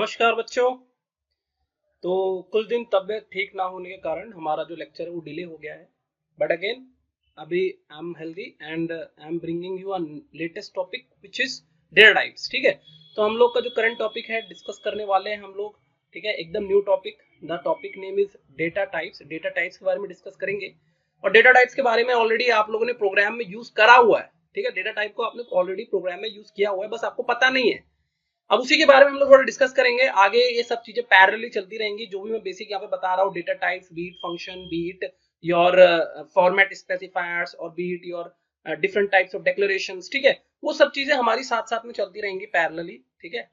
नमस्कार बच्चों। तो कुछ दिन तबीयत ठीक ना होने के कारण हमारा जो लेक्चर है वो डिले हो गया है, बट अगेन अभी I am healthy and I am bringing you a latest topic which is data types. ठीक है, तो हम लोग का जो करंट टॉपिक है डिस्कस करने वाले हैं हम लोग। ठीक है, एकदम new topic. The topic name is data types. Data types के बारे में डिस्कस करेंगे और डेटा टाइप्स के बारे में ऑलरेडी आप लोगों ने प्रोग्राम में यूज करा हुआ है। ठीक है, डेटा टाइप को आपने ऑलरेडी प्रोग्राम में यूज किया हुआ है, बस आपको पता नहीं है। अब उसी के बारे में हम लोग थोड़ा डिस्कस करेंगे आगे। ये सब चीजें पैरेलली चलती रहेंगी, जो भी मैं बेसिक यहाँ पे बता रहा हूँ, data types, beat function, beat your format specifiers और beat your different types of declarations. ठीक है, वो सब चीजें हमारी साथ साथ में चलती रहेंगी पैरेलली। ठीक है,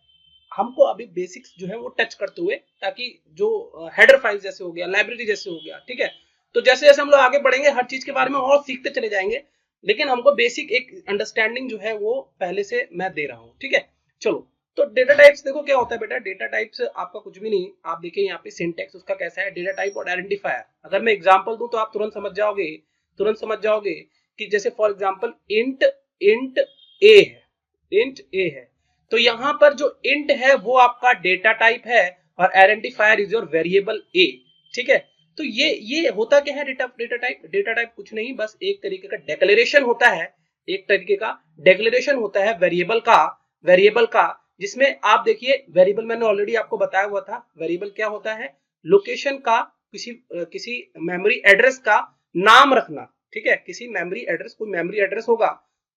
हमको अभी बेसिक्स जो है वो टच करते हुए, ताकि जो हेडर फाइल जैसे हो गया, लाइब्रेरी जैसे हो गया, ठीक है, तो जैसे जैसे हम लोग आगे बढ़ेंगे हर चीज के बारे में और सीखते चले जाएंगे, लेकिन हमको बेसिक एक अंडरस्टैंडिंग जो है वो पहले से मैं दे रहा हूँ। ठीक है, चलो। तो डेटा टाइप्स देखो क्या होता है बेटा। डेटा टाइप्स आपका कुछ भी नहीं, आप देखिए यहाँ पे सिंटैक्स उसका कैसा है। डेटा टाइप और आइडेंटिफायर, अगर मैं एग्जांपल दूं तो आप तुरंत समझ जाओगे कि जैसे फॉर एग्जांपल इंट इंट ए है, इंट ए है, तो यहाँ पर जो इंट है वो आपका डेटा टाइप है और आइडेंटिफायर इज योर वेरिएबल ए। ठीक है, तो ये होता क्या है डेटा टाइप कुछ नहीं, बस एक तरीके का डिक्लेरेशन होता है। एक तरीके का डिक्लेरेशन होता है वेरिएबल का, जिसमें आप देखिए वेरिएबल मैंने ऑलरेडी आपको बताया हुआ था। वेरिएबल क्या होता है? लोकेशन का, किसी मेमोरी एड्रेस का नाम रखना। ठीक है, किसी मेमोरी एड्रेस, कोई मेमोरी एड्रेस होगा।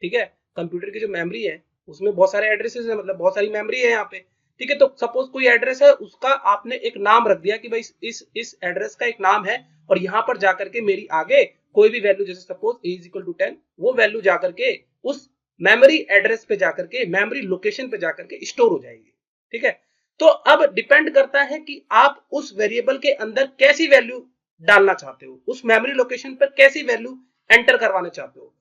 ठीक है, कंप्यूटर की जो मेमोरी है उसमें बहुत सारे एड्रेसेस है, मतलब बहुत सारी मेमोरी है यहाँ पे। ठीक है, तो सपोज कोई एड्रेस है, उसका आपने एक नाम रख दिया कि भाई इस एड्रेस का एक नाम है, और यहाँ पर जाकर के मेरी आगे कोई भी वैल्यू, जैसे suppose A is equal to 10, वो वैल्यू जाकर के उस मेमोरी एड्रेस पे जाकर के, मेमोरी लोकेशन पे जाकर के स्टोर हो जाएगी। ठीक है, तो अब डिपेंड करता है कि आप उस वेरिएबल के अंदर कैसी वैल्यू डालना चाहते हो, उस मेमोरी लोकेशन पर कैसी वैल्यू एंटर करवाना चाहते हो।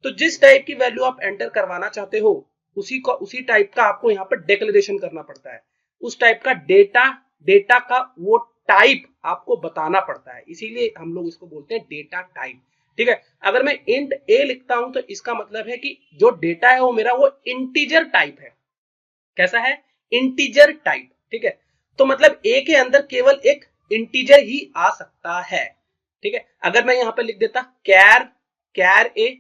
तो जिस टाइप की वैल्यू आप एंटर करवाना चाहते हो उसी टाइप का आपको यहाँ पर डिक्लेरेशन करना पड़ता है। उस टाइप का डेटा का वो टाइप आपको बताना पड़ता है, इसीलिए हम लोग इसको बोलते हैं डेटा टाइप। ठीक है, अगर मैं इंट ए लिखता हूं तो इसका मतलब है कि जो डेटा है वो मेरा वो इंटीजर टाइप है। कैसा है? Integer type. ठीक है, तो मतलब ए के अंदर केवल एक इंटीजर ही आ सकता है। ठीक है, अगर मैं यहां पे लिख देता कैर ए,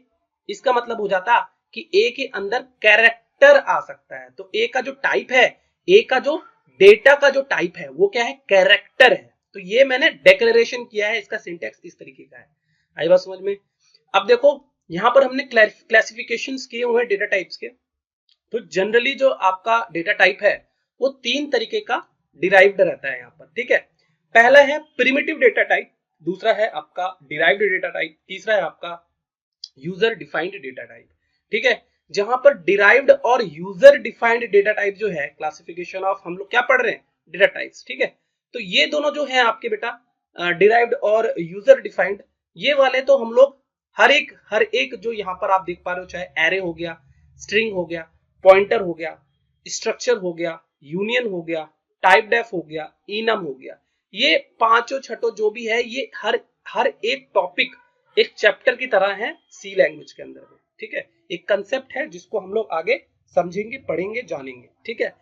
इसका मतलब हो जाता कि ए के अंदर कैरेक्टर आ सकता है। तो ए का जो टाइप है, ए का जो डेटा का जो टाइप है वो क्या है? कैरेक्टर है। तो ये मैंने डिक्लेरेशन किया है, इसका सिंटैक्स इस तरीके का है। आई बात समझ में? अब देखो यहां पर हमने क्लासिफिकेशंस किए हुए हैं डेटा टाइप्स के। तो जनरली जो आपका डेटा टाइप है वो तीन तरीके का डिराइव्ड रहता है यहाँ पर। ठीक है, पहला है प्रिमिटिव डेटा टाइप, दूसरा है आपका डिराइव्ड डेटा टाइप, तीसरा है आपका यूजर डिफाइंड डेटा टाइप। ठीक है, जहां पर डिराइव्ड और यूजर डिफाइंड डेटा टाइप जो है, क्लासिफिकेशन ऑफ हम लोग क्या पढ़ रहे हैं? Data types. ठीक है, तो ये दोनों जो है आपके बेटा डिराइव्ड और यूजर डिफाइंड, ये वाले तो हम लोग हर एक जो यहाँ पर आप देख पा रहे हो, चाहे एरे हो गया, स्ट्रिंग हो गया, पॉइंटर हो गया, स्ट्रक्चर हो गया, यूनियन हो गया, टाइप डेफ हो गया, इनम हो गया, ये पांचों छठों जो भी है, ये हर एक टॉपिक एक चैप्टर की तरह है सी लैंग्वेज के अंदर में। ठीक है, एक कंसेप्ट है जिसको हम लोग आगे समझेंगे, पढ़ेंगे, जानेंगे। ठीक है,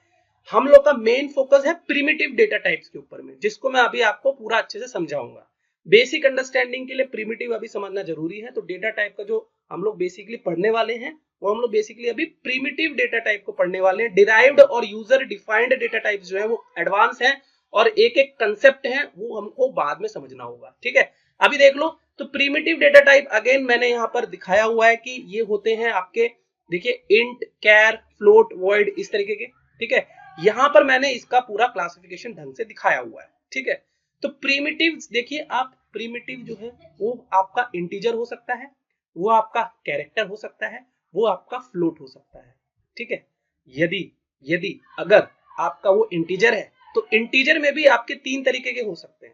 हम लोग का मेन फोकस है प्रिमिटिव डेटा टाइप्स के ऊपर में, जिसको मैं अभी आपको पूरा अच्छे से समझाऊंगा। बेसिक अंडरस्टैंडिंग के लिए प्रिमिटिव अभी समझना जरूरी है। तो डेटा टाइप का जो हम लोग बेसिकली पढ़ने वाले हैं वो हम लोग बेसिकली अभी प्रिमिटिव डेटा टाइप को पढ़ने वाले हैं। डिराइव्ड और यूजर डिफाइंड डेटा टाइप जो है वो एडवांस है, और एक एक कंसेप्ट है वो हमको बाद में समझना होगा। ठीक है, अभी देख लो। तो प्रिमिटिव डेटा टाइप अगेन मैंने यहाँ पर दिखाया हुआ है कि ये होते हैं आपके, देखिए इंट, कैर, फ्लोट, वॉइड, इस तरीके के। ठीक है, यहां पर मैंने इसका पूरा क्लासिफिकेशन ढंग से दिखाया हुआ है। ठीक है, तो प्रीमिटिव देखिए आप, प्रीमिटिव जो है वो आपका इंटीजर हो सकता है, वो आपका कैरेक्टर हो सकता है, वो आपका फ्लोट हो सकता है। ठीक है, यदि यदि अगर आपका वो इंटीजर है तो इंटीजर में भी आपके तीन तरीके के हो सकते हैं।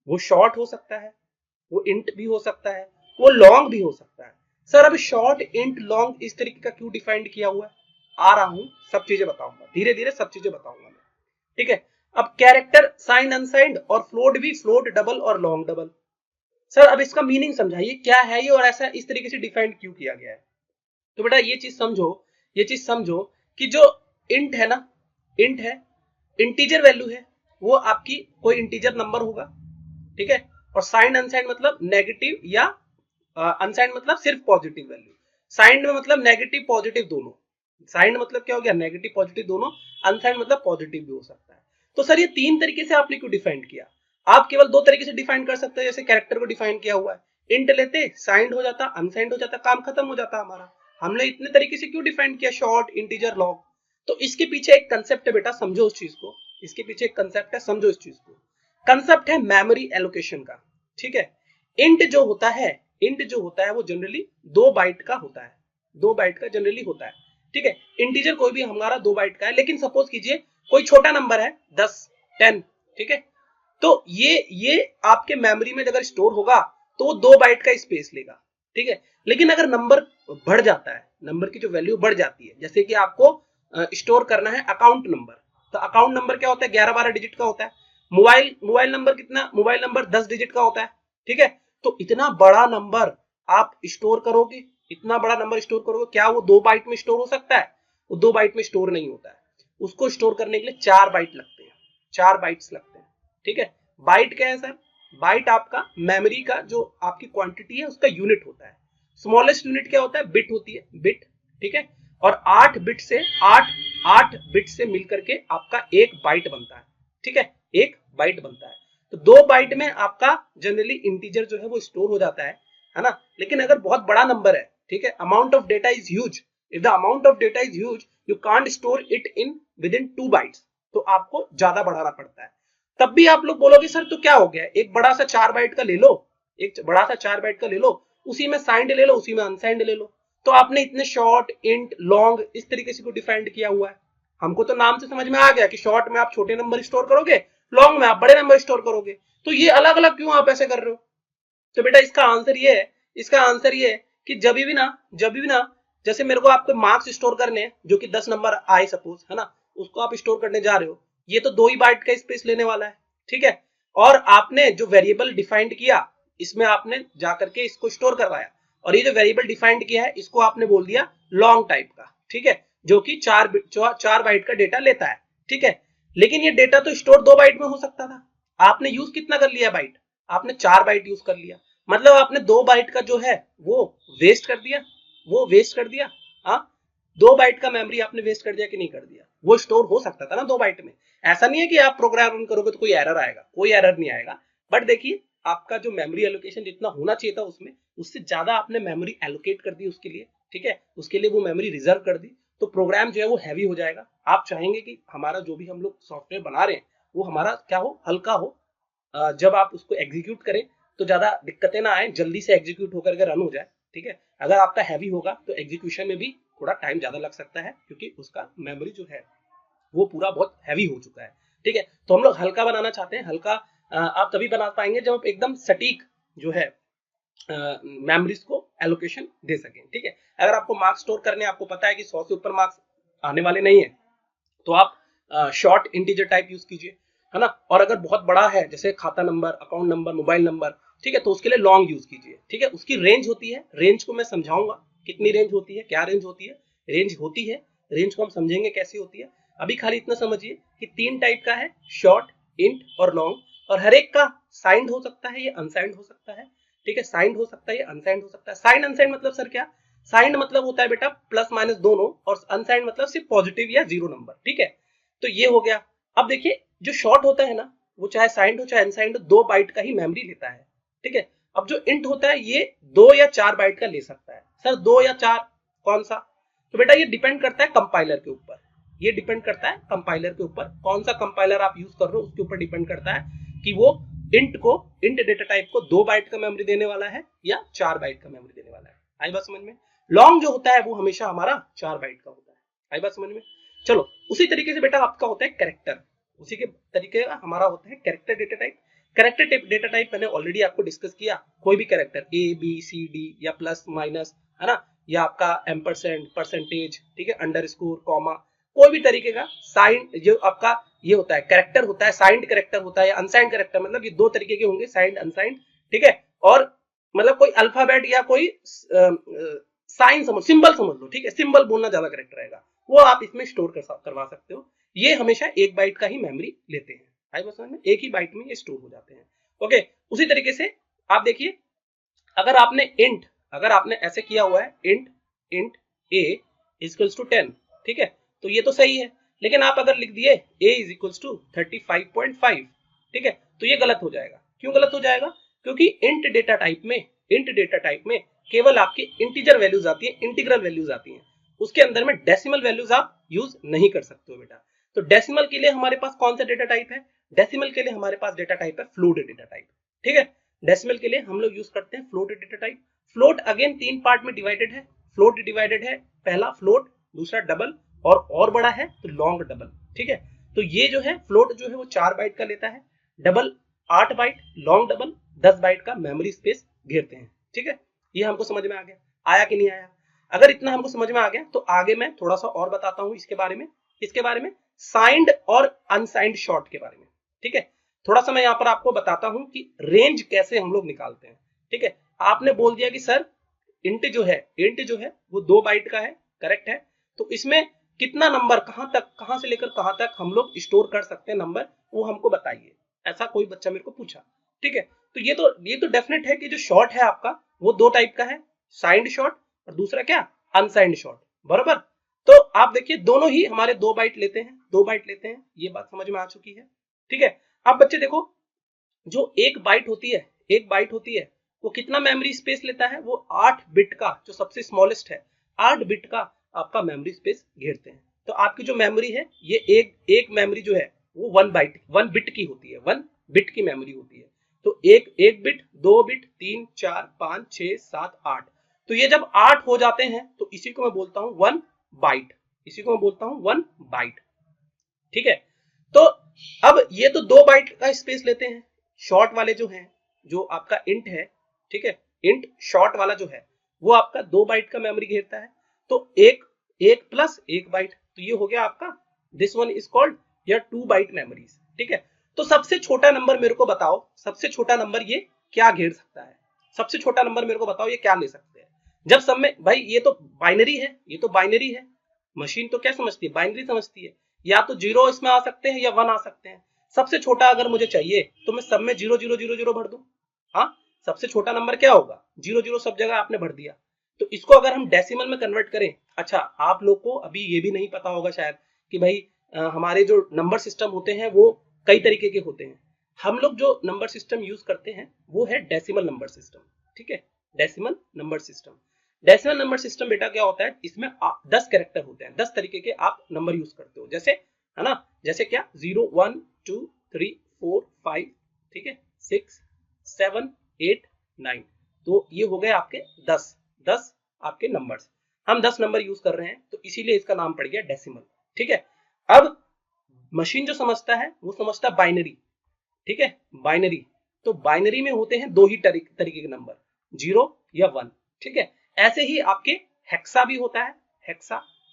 वो शॉर्ट हो सकता है, वो इंट भी हो सकता है, वो लॉन्ग भी हो सकता है। सर अब शॉर्ट, इंट, लॉन्ग इस तरीके का क्यों डिफाइंड किया हुआ है? आ रहा हूं, सब चीजें बताऊंगा, धीरे धीरे सब चीजें बताऊंगा मैं। ठीक है, अब कैरेक्टर साइन अनसाइंड और फ्लोट भी, फ्लोट डबल और लॉन्ग डबल। सर अब इसका मीनिंग समझाइए क्या है ये, और ऐसा इस तरीके से डिफाइंड क्यों किया गया है? तो बेटा ये चीज समझो कि जो इंट है ना, इंट है, इंटीजर वैल्यू है वो आपकी कोई इंटीजर नंबर होगा, ठीक है। और साइंड अनसाइंड मतलब नेगेटिव या अनसाइंड मतलब सिर्फ पॉजिटिव वैल्यू। साइंड में मतलब नेगेटिव पॉजिटिव दोनों। साइंड मतलब क्या हो गया, नेगेटिव पॉजिटिव दोनों। अनसाइंड मतलब पॉजिटिव भी हो सकता है। तो सर ये तीन तरीके से आपने क्यों डिफाइन किया? आप केवल दो तरीके से डिफाइन कर सकते हैं, जैसे कैरेक्टर को डिफाइन किया हुआ है। इंट लेते, साइंड हो जाता, अनसाइंड हो जाता, काम खत्म हो जाता हमारा। हमने इतने तरीके से क्यों डिफाइन किया, शॉर्ट, इंटीजर, लॉन्ग? तो इसके पीछे एक कंसेप्ट है बेटा, समझो उस चीज को। इसके पीछे एक कंसेप्ट है, समझो इस चीज को। कंसेप्ट है मेमोरी एलोकेशन का, ठीक है। इंट जो होता है, इंट जो होता है वो जनरली 2 बाइट का होता है, 2 बाइट का जनरली होता है, ठीक है। इंटीजर कोई भी हमारा 2 बाइट का है, लेकिन सपोज कीजिए कोई छोटा नंबर है 10, 10, ठीक है। तो ये आपके मेमोरी में अगर स्टोर होगा तो वो 2 बाइट का स्पेस लेगा, ठीक है। लेकिन अगर नंबर बढ़ जाता है, नंबर की जो वैल्यू बढ़ जाती है, जैसे कि आपको स्टोर करना है अकाउंट नंबर, तो अकाउंट नंबर क्या होता है, 11-12 डिजिट का होता है। मोबाइल नंबर कितना, मोबाइल नंबर 10 डिजिट का होता है, ठीक है। तो इतना बड़ा नंबर आप स्टोर करोगे, इतना बड़ा नंबर स्टोर करोगे, क्या वो 2 बाइट में स्टोर हो सकता है? वो 2 बाइट में स्टोर नहीं होता है। उसको स्टोर करने के लिए 4 बाइट लगते हैं, 4 बाइट्स लगते हैं, ठीक है। बाइट क्या है सर? बाइट आपका मेमोरी का जो आपकी क्वांटिटी है उसका यूनिट होता है। स्मॉलेस्ट यूनिट क्या होता है? बिट होती है, बिट, ठीक है। और 8 बिट से 8 बिट से मिलकर के आपका एक बाइट बनता है, ठीक है, एक बाइट बनता है। तो 2 बाइट में आपका जनरली इंटीजर जो है वो स्टोर हो जाता है ना। लेकिन अगर बहुत बड़ा नंबर है, ठीक है, amount of data is huge, if the amount of data is huge you can't store it in with in 2 bytes, तो आपको ज्यादा बढ़ाना पड़ता है। तब भी आप लोग बोलोगे सर तो क्या हो गया, एक बड़ा सा 4 बाइट का ले लो, एक बड़ा सा 4 बाइट का ले लो, उसी में साइंड ले लो, उसी में अनसाइंड ले लो। तो आपने इतने शॉर्ट, इंट, लॉन्ग इस तरीके से को डिफाइंड किया हुआ है। हमको तो नाम से समझ में आ गया कि शॉर्ट में आप छोटे नंबर स्टोर करोगे, लॉन्ग में आप बड़े नंबर स्टोर करोगे। तो ये अलग अलग क्यों आप ऐसे कर रहे हो? तो बेटा इसका आंसर ये है, इसका आंसर ये है कि जब भी ना जैसे मेरे को आपको मार्क्स स्टोर करने हैं जो कि 10 नंबर आए सपोज, है ना, उसको आप स्टोर करने जा रहे हो, ये तो 2 ही बाइट का स्पेस लेने वाला है, ठीक है। और आपने जो वेरिएबल डिफाइंड किया, इसमें आपने जाकर के इसको स्टोर करवाया, और ये जो वेरिएबल डिफाइंड किया है इसको आपने बोल दिया लॉन्ग टाइप का, ठीक है, जो कि 4 बाइट का डेटा लेता है, ठीक है। लेकिन ये डेटा तो स्टोर 2 बाइट में हो सकता था, आपने यूज कितना कर लिया बाइट? आपने 4 बाइट यूज कर लिया, मतलब आपने 2 बाइट का जो है वो वेस्ट कर दिया, वो वेस्ट कर दिया। हाँ, 2 बाइट का मेमोरी आपने वेस्ट कर दिया कि नहीं कर दिया? वो स्टोर हो सकता था ना 2 बाइट में। ऐसा नहीं है कि आप प्रोग्राम रन करोगे तो कोई एरर आएगा, कोई एरर नहीं आएगा। बट देखिए आपका जो मेमोरी एलोकेशन जितना होना चाहिए था उसमें, उससे ज्यादा आपने मेमोरी एलोकेट कर दी उसके लिए, ठीक है, उसके लिए वो मेमोरी रिजर्व कर दी, तो प्रोग्राम जो है वो हैवी हो जाएगा। आप चाहेंगे कि हमारा जो भी हम लोग सॉफ्टवेयर बना रहे हैं वो हमारा क्या हो, हल्का हो, जब आप उसको एग्जीक्यूट करें तो ज्यादा दिक्कतें ना आए, जल्दी से एग्जीक्यूट होकर के रन हो जाए, ठीक है। अगर आपका हैवी होगा तो एग्जीक्यूशन में भी थोड़ा टाइम ज्यादा लग सकता है, क्योंकि उसका मेमोरी जो है वो पूरा बहुत हैवी हो चुका है, ठीक है। तो हम लोग हल्का बनाना चाहते हैं, हल्का आप तभी बना पाएंगे जब आप एकदम सटीक जो है मेमोरीज को एलोकेशन दे सकें, ठीक है। अगर आपको मार्क्स स्टोर करने, आपको पता है कि 100 से ऊपर मार्क्स आने वाले नहीं है, तो आप शॉर्ट इंटीजर टाइप यूज कीजिए, है ना। और अगर बहुत बड़ा है जैसे खाता number, account number, mobile number, ठीक है, तो उसके लिए लॉन्ग यूज कीजिए, ठीक है। उसकी रेंज होती है, रेंज को मैं समझाऊंगा कितनी रेंज होती है, क्या रेंज होती है, रेंज होती है, रेंज को हम समझेंगे कैसी होती है। अभी खाली इतना समझिए कि 3 टाइप का है, शॉर्ट, इंट और लॉन्ग, और हर एक का साइंड हो सकता है, ये अनसाइंड हो सकता है, ठीक है, साइंड हो सकता है, ये अनसाइंड हो सकता है। साइंड अनसाइंड मतलब सर क्या? साइंड मतलब होता है बेटा प्लस माइनस दोनों, और अनसाइंड मतलब सिर्फ पॉजिटिव या जीरो नंबर, ठीक है। तो ये हो गया। अब देखिए जो शॉर्ट होता है ना, वो चाहे साइंड हो चाहे अनसाइंड हो, 2 बाइट का ही मेमोरी लेता है, ठीक है। अब जो इंट होता है ये 2 या 4 बाइट का ले सकता है। सर 2 या 4 कौन सा? तो बेटा ये डिपेंड करता है कंपाइलर के ऊपर, ये डिपेंड करता है कंपाइलर के ऊपर, कौन सा कंपाइलर आप यूज कर रहे हो उसके ऊपर डिपेंड करता है कि वो इंट डेटा टाइप को 2 बाइट का मेमोरी देने वाला है या 4 बाइट का मेमोरी देने वाला है। आई बात समझ में? लॉन्ग जो होता है वो हमेशा हमारा 4 बाइट का होता है। आई बात समझ में? चलो उसी तरीके से बेटा आपका होता है कैरेक्टर, उसी के तरीके का हमारा होता है character data type. Character data type मैंने ऑलरेडी आपको डिस्कस किया, कोई भी character A B C D या प्लस माइनस, है ना, या आपका एम्परसेंड, परसेंटेज, ठीक है, अंडरस्कोर, कॉमा, कोई भी तरीके का साइन जो आपका ये होता है कैरेक्टर होता है, साइंड कैरेक्टर होता है या अनसाइंड कैरेक्टर, मतलब ये 2 तरीके के होंगे, साइंड अनसाइंड, ठीक है। और मतलब कोई अल्फाबेट या कोई साइन समझ, सिंबल समझ लो, ठीक है, सिंबल बोलना ज्यादा करेक्ट रहेगा, वो आप इसमें स्टोर करवा सकते हो। ये हमेशा 1 बाइट का ही मेमोरी लेते हैं। आई बात समझ में? एक ही बाइट में ये स्टोर हो जाते हैं। ओके, उसी तरीके से आप देखिए, अगर आपने ऐसे किया हुआ है इंट a इक्वल्स टू 10, ठीक है, तो ये तो सही है। लेकिन आप अगर लिख दिए a इज इक्वल्स टू 35.5, ठीक है, तो ये गलत हो जाएगा। क्यों गलत हो जाएगा? क्योंकि इंट डेटा टाइप में केवल आपकी इंटीजर वैल्यूज आती है, इंटीग्रल वैल्यूज आती हैं। उसके अंदर में डेसिमल वैल्यूज आप यूज नहीं कर सकते हो बेटा। तो डेसिमल के लिए हमारे पास कौन सा डेटा टाइप है? डेसिमल के लिए हमारे पास डेटा टाइप है फ्लोट डेटा टाइप, ठीक है। डेसिमल के लिए हम लोग यूज करते हैं float data type. Float again 3 part में डिवाइडेड है। फ्लोट डिवाइडेड है, पहला फ्लोट, दूसरा डबल, और बड़ा है तो लॉन्ग डबल, ठीक है। तो ये जो है फ्लोट जो है वो 4 बाइट का लेता है, double 8 byte, long double 10 byte का मेमोरी स्पेस घेरते हैं, ठीक है। ये हमको समझ में आ गया, आया कि नहीं आया? अगर इतना हमको समझ में आ गया तो आगे मैं थोड़ा सा और बताता हूं इसके बारे में साइंड और अनसाइंड शॉर्ट के बारे में, ठीक है। थोड़ा सा मैं यहाँ पर आपको बताता हूं कि रेंज कैसे हम लोग निकालते हैं, ठीक है। आपने बोल दिया कि सर इंट जो है वो 2 बाइट का है, करेक्ट है। तो इसमें कितना नंबर कहां से लेकर कहां तक हम लोग स्टोर कर सकते हैं नंबर, वो हमको बताइए। ऐसा कोई बच्चा मेरे को पूछा, ठीक है। तो ये तो डेफिनेट है कि जो शॉर्ट है आपका वो 2 टाइप का है, साइंड शॉर्ट और दूसरा क्या, अनसाइंड शॉर्ट, बराबर। तो आप देखिए दोनों ही हमारे 2 बाइट लेते हैं, ये बात समझ में आ चुकी है, ठीक है। अब बच्चे देखो, जो एक बाइट होती है वो कितना मेमोरी स्पेस लेता है? वो 8 बिट का, जो सबसे स्मॉलेस्ट है, 8 बिट का आपका मेमोरी स्पेस घेरते हैं। तो आपकी जो मेमोरी है ये एक मेमोरी जो है वो 1 बिट की होती है, 1 बिट की मेमोरी होती है। तो एक बिट, 2 बिट, 3, 4, 5, 6, 7, 8। तो ये जब 8 हो जाते हैं तो इसी को मैं बोलता हूं 1 बाइट, ठीक है। तो अब ये तो 2 बाइट का स्पेस लेते हैं। शॉर्ट वाले जो हैं, जो आपका इंट है, ठीक है, इंट शॉर्ट वाला जो है वो आपका 2 बाइट का मेमोरी घेरता है। तो एक प्लस 1 बाइट, तो ये हो गया आपका, this one is called your 2 byte memories, ठीक है। तो सबसे छोटा नंबर मेरे को बताओ, सबसे छोटा नंबर ये क्या घेर सकता है? सबसे छोटा नंबर मेरे को बताओ ये क्या ले सकते हैं? जब सब में भाई ये तो बाइनरी है, मशीन तो क्या समझती है? बाइनरी समझती है। या तो 0 इसमें आ सकते हैं या 1 आ सकते हैं। सबसे छोटा अगर मुझे चाहिए तो मैं सब में 0 0 0 0 भर दूं। हाँ, सबसे छोटा नंबर क्या होगा? 0 0 सब जगह आपने भर दिया। तो इसको अगर हम डेसिमल में कन्वर्ट करें, अच्छा आप लोग को अभी ये भी नहीं पता होगा शायद कि भाई हमारे जो नंबर सिस्टम होते हैं वो कई तरीके के होते हैं। हम लोग जो नंबर सिस्टम यूज करते हैं वो है डेसिमल नंबर सिस्टम, ठीक है। डेसिमल नंबर सिस्टम बेटा क्या होता है? इसमें 10 कैरेक्टर होते हैं, 10 तरीके के आप नंबर यूज करते हो, जैसे, है ना, जैसे क्या, 0 1 2 3 4 5, ठीक है, 6 7 8 9। तो ये हो गए आपके 10 आपके नंबर्स। हम 10 नंबर यूज कर रहे हैं तो इसीलिए इसका नाम पड़ गया डेसिमल, ठीक है। अब मशीन जो समझता है वो समझता है बाइनरी, ठीक है, बाइनरी। तो बाइनरी में होते हैं 2 ही तरीके के नंबर, 0 या 1, ठीक है। ऐसे ही आपके हेक्सा भी होता है,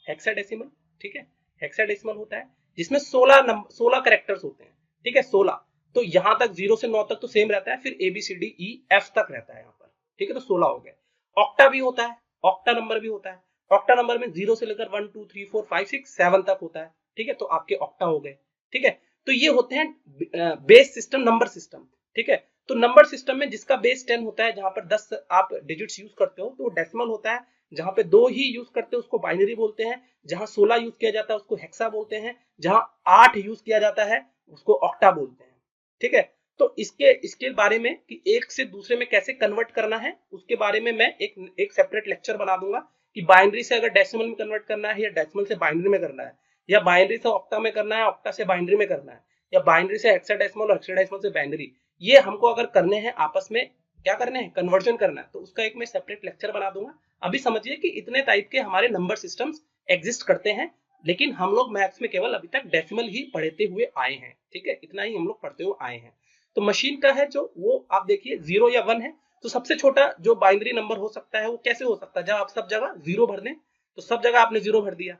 हेक्साडेसिमल, ठीक है, हेक्साडेसिमल होता है जिसमें 16 कैरेक्टर्स होते हैं, ठीक है, 16। तो यहां तक 0 से 9 तक तो सेम रहता है, फिर ABCDEF तक रहता है यहाँ पर, ठीक है, तो 16 हो गए। ऑक्टा भी होता है, ऑक्टा नंबर भी होता है। ऑक्टा नंबर में 0 से लेकर 1 2 3 4 5 6 7 तक होता है, ठीक है, तो आपके ऑक्टा हो गए, ठीक है। तो ये होते हैं बेस सिस्टम, नंबर सिस्टम, ठीक है। तो नंबर सिस्टम में जिसका बेस 10 होता है, जहां पर 10 आप डिजिट्स यूज करते हो तो वो डेसिमल होता है। जहां पे 2 ही यूज करते हो उसको बाइनरी बोलते हैं। जहां 16 यूज किया जाता है उसको हेक्सा बोलते हैं। जहां 8 यूज किया जाता है उसको ऑक्टा बोलते हैं, ठीक है। तो इसके बारे में कि एक से दूसरे में कैसे कन्वर्ट करना है उसके बारे में मैं एक सेपरेट लेक्चर बना दूंगा कि बाइनरी से अगर डेसिमल में कन्वर्ट करना है या डेसिमल से बाइनरी में करना है, या बाइनरी से ऑक्टा में करना है, ऑक्टा से बाइनरी में करना है, या बाइनरी से हेक्साडेसिमल और हेक्साडेसिमल से बाइनरी, ये हमको अगर करने हैं आपस में, क्या करने हैं, कन्वर्जन करना है, तो उसका एक मैं सेपरेट लेक्चर बना दूंगा। अभी समझिए कि इतने टाइप के हमारे नंबर सिस्टम्स एग्जिस्ट करते हैं, लेकिन हम लोग मैथ्स में केवल अभी तक डेसिमल ही पढ़ते हुए आए हैं, ठीक है, इतना ही हम लोग पढ़ते हुए आए हैं। तो मशीन का है जो, वो आप देखिए 0 या 1 है। तो सबसे छोटा जो बाइनरी नंबर हो सकता है वो कैसे हो सकता है? जब आप सब जगह 0 भर दें, तो सब जगह आपने 0 भर दिया,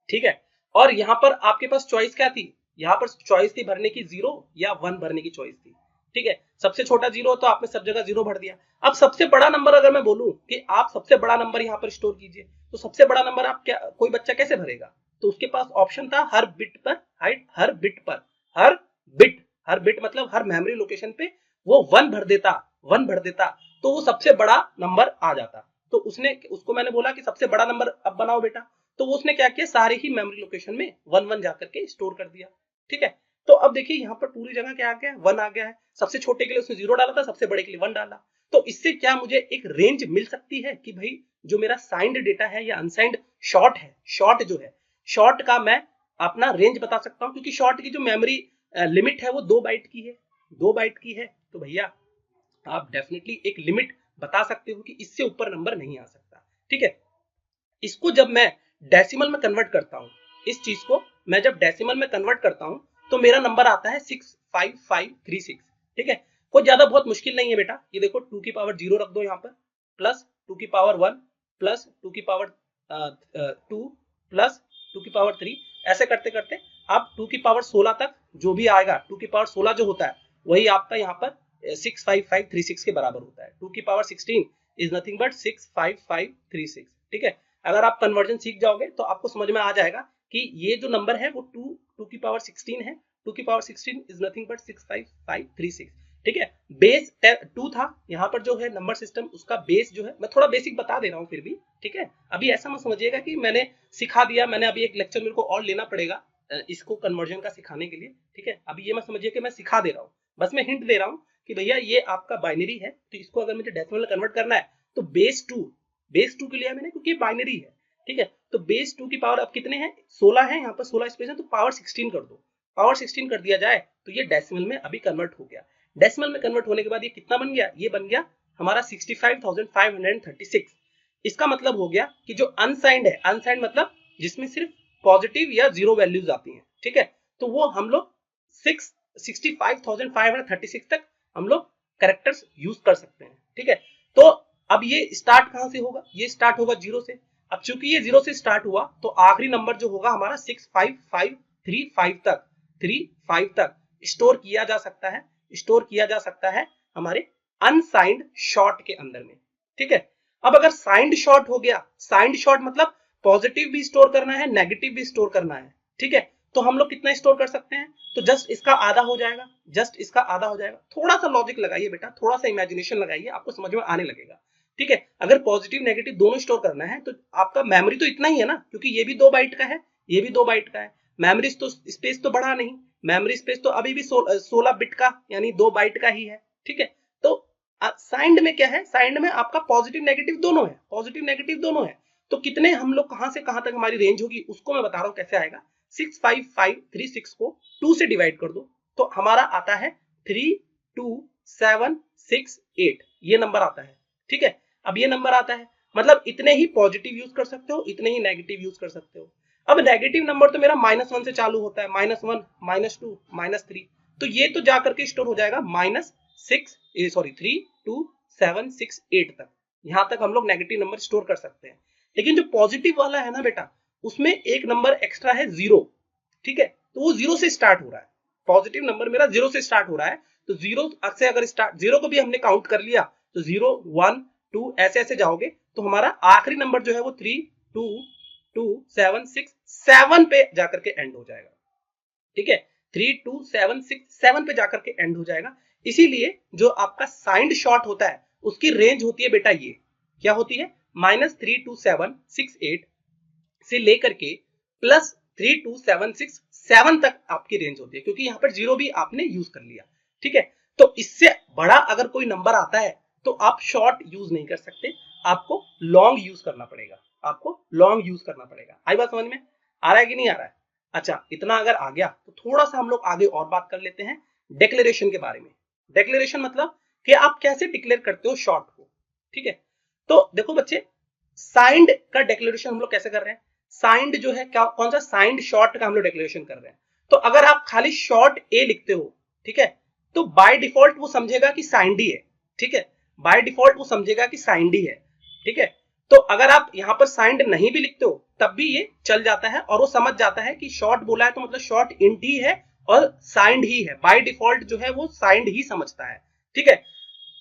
ठीक है। और यहाँ पर आपके पास चॉइस क्या थी? यहाँ पर चॉइस थी भरने की 0 या 1 भरने की चॉइस थी, ठीक है। सबसे छोटा 0 तो आपने सब जगह 0 भर दिया। अब सबसे बड़ा नंबर अगर मैं बोलूं कि आप सबसे बड़ा नंबर यहाँ पर स्टोर कीजिए, तो सबसे बड़ा नंबर आप क्या, कोई बच्चा कैसे भरेगा? तो उसके पास ऑप्शन था हर बिट पर, हर बिट पर, हर बिट मतलब हर मेमोरी लोकेशन पे वो 1 भर देता, 1 भर देता, तो वो सबसे बड़ा नंबर आ जाता। तो उसको मैंने बोला कि सबसे बड़ा नंबर अब बनाओ बेटा, तो वो उसने क्या किया, सारे ही मेमोरी लोकेशन में 1 1 जाकर के स्टोर कर दिया। ठीक है, तो अब देखिए यहाँ पर पूरी जगह क्या आ गया, 1 आ गया है। सबसे छोटे के लिए उसने 0 डाला था, सबसे बड़े के लिए 1 डाला। तो इससे क्या मुझे एक रेंज मिल सकती है कि भाई जो मेरा साइंड डेटा है या अनसाइंड शॉर्ट है, शॉर्ट जो है, शॉर्ट का मैं अपना रेंज बता सकता हूँ, क्योंकि शॉर्ट की जो मेमोरी लिमिट है वो 2 बाइट की है, 2 बाइट की है। तो भैया आप डेफिनेटली एक लिमिट बता सकते हो कि इससे ऊपर नंबर नहीं आ सकता। ठीक है, इसको जब मैं डेसिमल में कन्वर्ट करता हूं, इस चीज को मैं जब डेसिमल में कन्वर्ट करता हूं तो मेरा नंबर आता है 65536। ठीक है, कोई ज्यादा बहुत मुश्किल नहीं है बेटा। ये देखो 2 की पावर 0 रख दो यहाँ पर, प्लस 2 की पावर 1 प्लस 2 की पावर 2 प्लस 2 की पावर 3, ऐसे करते करते आप 2 की पावर 16 तक जो भी आएगा, 2 की पावर 16 जो होता है वही आपका यहाँ पर 65536 के बराबर होता है। 2 की पावर 16 इज नथिंग बट 65536। ठीक है, अगर आप कन्वर्जन सीख जाओगे तो आपको समझ में आ जाएगा कि ये जो नंबर है वो 2 की पावर 16 है। 2 की पावर 16 इज नथिंग बट 65536। ठीक है, बेस 2 था, यहाँ पर जो है नंबर सिस्टम उसका बेस जो है, मैं थोड़ा बेसिक बता दे रहा हूँ फिर भी। ठीक है, अभी ऐसा मत समझिएगा कि मैंने सिखा दिया, मैंने अभी एक लेक्चर मेरे को और लेना पड़ेगा इसको कन्वर्जन का सिखाने के लिए। ठीक है, अभी ये मत समझिए कि मैं सिखा दे रहा हूँ, बस मैं हिंट दे रहा हूँ कि भैया ये आपका बाइनरी है, तो इसको अगर मुझे डेसिमल में कन्वर्ट करना है तो बेस 2 के लिए मैंने, क्योंकि बाइनरी है। ठीक है, तो बेस 2 की पावर अब कितने हैं, 16 है, यहाँ पर 16 स्पेस है, तो पावर 16 कर दो। पावर 16 कर दिया जाए तो ये डेसिमल में अभी कन्वर्ट हो गया। डेसिमल में कन्वर्ट होने के बाद ये कितना बन गया, ये बन गया हमारा 65,536। इसका मतलब हो गया कि जो अनसाइंड है, अनसाइंड मतलब जिसमें सिर्फ पॉजिटिव या जीरो वैल्यूज आती हैं, ठीक है, तो वो हम लोग 65,536 तक हम लोग कैरेक्टर्स यूज कर सकते हैं। ठीक है, तो अब ये स्टार्ट कहां से होगा, ये स्टार्ट होगा 0 से। अब चूंकि ये 0 से स्टार्ट हुआ तो आखिरी नंबर जो होगा हमारा 65535 तक, 35 तक स्टोर किया जा सकता है, स्टोर किया जा सकता है हमारे अनसाइंड शॉर्ट के अंदर में। ठीक है, अब अगर साइंड शॉर्ट हो गया, साइंड शॉर्ट मतलब पॉजिटिव भी स्टोर करना है, नेगेटिव भी स्टोर करना है। ठीक है, तो हम लोग कितना स्टोर कर सकते हैं, तो जस्ट इसका आधा हो जाएगा, जस्ट इसका आधा हो जाएगा। थोड़ा सा लॉजिक लगाइए बेटा, थोड़ा सा इमेजिनेशन लगाइए, आपको समझ में आने लगेगा। ठीक है, अगर पॉजिटिव नेगेटिव दोनों स्टोर करना है तो आपका मेमोरी तो इतना ही है ना, क्योंकि ये भी 2 बाइट का है, ये भी 2 बाइट का है। मेमोरी तो स्पेस तो बढ़ा नहीं, मेमोरी स्पेस तो अभी भी 16 बिट का यानी 2 बाइट का ही है। ठीक है, तो साइंड में क्या है, साइंड में आपका पॉजिटिव नेगेटिव दोनों है, पॉजिटिव नेगेटिव दोनों है। तो कितने हम लोग कहां से कहां तक हमारी रेंज होगी उसको मैं बता रहा हूं कैसे आएगा। 65536 को 2 से डिवाइड कर दो तो हमारा आता है 32768, ये नंबर आता है। ठीक है, अब ये नंबर आता है, मतलब इतने ही पॉजिटिव यूज कर सकते हो, इतने ही नेगेटिव यूज कर सकते हो। अब नेगेटिव नंबर तो मेरा -1 से चालू होता है, -1 -2 -3, तो ये तो जाकर के स्टोर हो जाएगा -32768 तक, यहां तक हम लोग नेगेटिव नंबर स्टोर कर सकते हैं। लेकिन जो पॉजिटिव वाला है ना बेटा, उसमें एक नंबर एक्स्ट्रा है 0। ठीक है, तो वो 0 से स्टार्ट हो रहा है, पॉजिटिव नंबर मेरा 0 से स्टार्ट हो रहा है, तो 0 से अगर स्टार्ट, 0 को भी हमने काउंट कर लिया तो 0 1 2 ऐसे ऐसे जाओगे तो हमारा आखिरी नंबर जो है वो 32767 पे जाकर के एंड हो जाएगा। ठीक है, 32767 पे जाकर के एंड हो जाएगा। इसीलिए जो आपका साइंड शॉर्ट होता है उसकी रेंज होती है बेटा, ये क्या होती है, -32768 से लेकर के +32767 तक आपकी रेंज होती है, क्योंकि यहाँ पर 0 भी आपने यूज कर लिया। ठीक है, तो इससे बड़ा अगर कोई नंबर आता है तो आप शॉर्ट यूज नहीं कर सकते, आपको लॉन्ग यूज करना पड़ेगा, आपको लॉन्ग यूज करना पड़ेगा। आई बात समझ में, आ रहा है कि नहीं आ रहा है? अच्छा, इतना अगर आ गया तो थोड़ा सा हम लोग आगे और बात कर लेते हैं डिक्लेरेशन के बारे में। डिक्लेरेशन मतलब कि आप कैसे डिक्लेयर करते हो शॉर्ट को। ठीक है, तो देखो बच्चे, साइंड का डिक्लेरेशन हम लोग कैसे कर रहे हैं, साइंड जो है क्या, कौन सा, साइंड शॉर्ट का हम लोग डिक्लेरेशन कर रहे हैं। तो अगर आप खाली शॉर्ट ए लिखते हो, ठीक है, तो बाय डिफॉल्ट वो समझेगा कि साइंड ही है। ठीक है, बाय डिफॉल्ट वो समझेगा कि साइंड ही है। ठीक है, तो अगर आप यहाँ पर साइंड नहीं भी लिखते हो तब भी ये चल जाता है और वो समझ जाता है कि शॉर्ट बोला है तो मतलब शॉर्ट इंट ही है और साइंड ही है, बाय डिफॉल्ट जो है वो साइंड ही समझता है। ठीक है,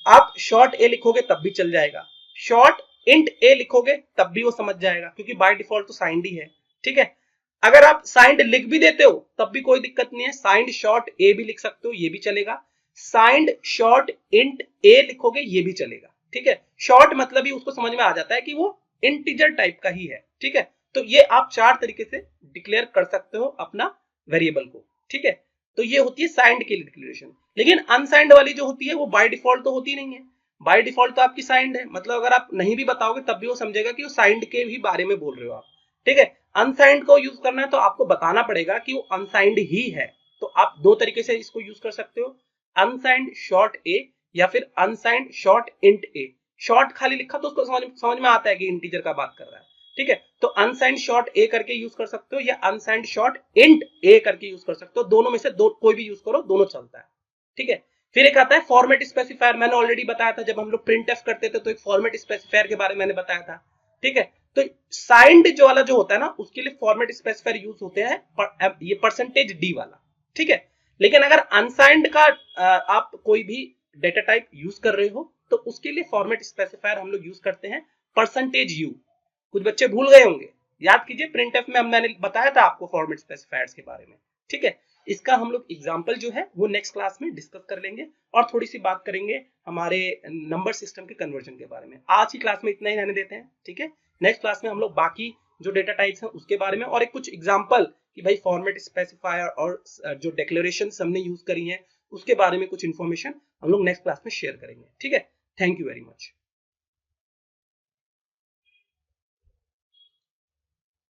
आप शॉर्ट ए लिखोगे तब भी चल जाएगा, शॉर्ट इंट ए लिखोगे तब भी वो समझ जाएगा, क्योंकि बाय डिफॉल्ट तो साइंड ही है। ठीक है, अगर आप साइंड लिख भी देते हो तब भी कोई दिक्कत नहीं है, साइंड शॉर्ट ए भी लिख सकते हो, ये भी चलेगा। साइंड शॉर्ट इंट ए लिखोगे ये भी चलेगा, ठीक है। शॉर्ट मतलब ही उसको समझ में आ जाता है कि वो इंटीजर टाइप का ही है, ठीक है। तो ये आप 4 तरीके से डिक्लेयर कर सकते हो अपना वेरिएबल को, ठीक है। तो ये होती है साइंड की डिक्लेरेशन। लेकिन अनसाइंड वाली जो होती है वो बाय डिफॉल्ट तो होती नहीं है, बाय डिफॉल्ट तो आपकी साइंड है, मतलब अगर आप नहीं भी बताओगे तब भी वो समझेगा कि वो साइंड के भी बारे में बोल रहे हो आप, ठीक है। अनसाइंड को यूज करना है तो आपको बताना पड़ेगा कि वो अनसाइंड ही है। तो आप 2 तरीके से इसको यूज कर सकते हो, अनसाइंड शॉर्ट ए या फिर अनसाइंड शॉर्ट इंट ए। शॉर्ट खाली लिखा तो उसको समझ में आता है कि इंटीजर का बात कर रहा है, ठीक है। तो अनसाइंड शॉर्ट ए करके यूज कर सकते हो या अनसाइंड शॉर्ट इंट ए करके यूज कर सकते हो, दोनों में से दो कोई भी यूज करो, दोनों चलता है, ठीक है। फिर एक आता है फॉर्मेट स्पेसिफायर, मैंने ऑलरेडी बताया था जब हम लोग प्रिंट एफ करते थे तो एक फॉर्मेट स्पेसिफायर के बारे में मैंने बताया था, ठीक है। तो साइंड जो वाला जो होता है ना उसके लिए फॉर्मेट स्पेसिफायर यूज होते हैं ये परसेंटेज डी वाला, ठीक है। लेकिन अगर अनसाइंड का आप कोई भी डेटा टाइप यूज कर रहे हो तो उसके लिए फॉर्मेट स्पेसिफायर हम लोग यूज करते हैं परसेंटेज यू। कुछ बच्चे भूल गए होंगे, याद कीजिए, प्रिंट एफ में मैंने बताया था आपको फॉर्मेट स्पेसिफायर्स के बारे में, ठीक है। इसका हम लोग एग्जांपल जो है वो नेक्स्ट क्लास में डिस्कस कर लेंगे और थोड़ी सी बात करेंगे हमारे नंबर सिस्टम के कन्वर्जन के बारे में। आज की क्लास में इतना ही रहने देते हैं, ठीक है। नेक्स्ट क्लास में हम लोग बाकी जो डेटा टाइप्स हैं उसके बारे में और एक कुछ एग्जांपल कि भाई फॉर्मेट स्पेसिफायर और जो डिक्लेरेशन हमने यूज करी है उसके बारे में कुछ इंफॉर्मेशन हम लोग नेक्स्ट क्लास में शेयर करेंगे, ठीक है। Thank you very much.